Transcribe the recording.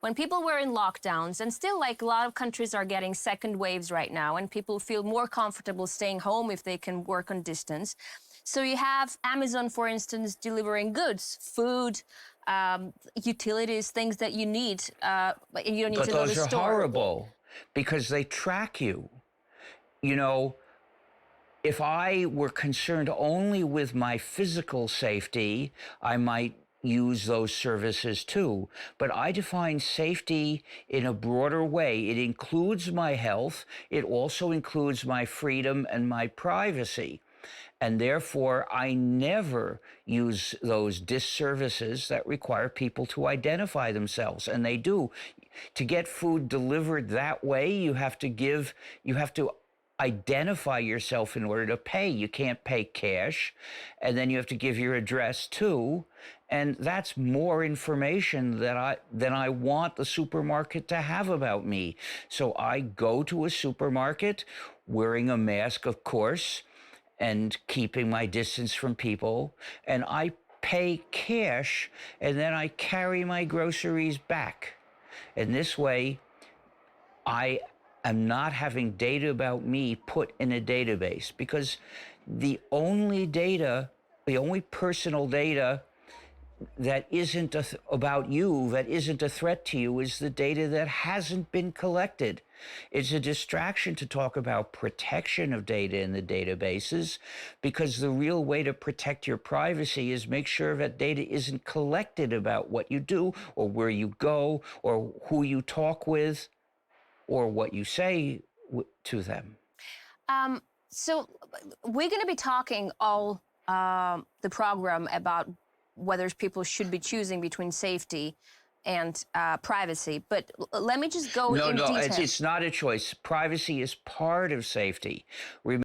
when people were in lockdowns, and still like a lot of countries are getting second waves right now, and people feel more comfortable staying home if they can work on distance. So you have Amazon, for instance, delivering goods, food, utilities, things that you need. You don't need But to go to those the are store. horrible because they track you. You know, if I were concerned only with my physical safety, I might use those services too. But I define safety in a broader way. It includes my health. It also includes my freedom and my privacy. And therefore, I never use those disservices that require people to identify themselves. And they do. To get food delivered that way, you have to identify yourself in order to pay. You can't pay cash. And then you have to give your address too. And that's more information than I want the supermarket to have about me. So I go to a supermarket wearing a mask, of course, and keeping my distance from people, and I pay cash, and then I carry my groceries back. And this way, I am not having data about me put in a database, because the only personal data that isn't about you, that isn't a threat to you, is the data that hasn't been collected. It's a distraction to talk about protection of data in the databases, because the real way to protect your privacy is make sure that data isn't collected about what you do or where you go or who you talk with or what you say to them. So we're going to be talking all the program about whether people should be choosing between safety and privacy. But let me just go in detail. No, it's not a choice. Privacy is part of safety.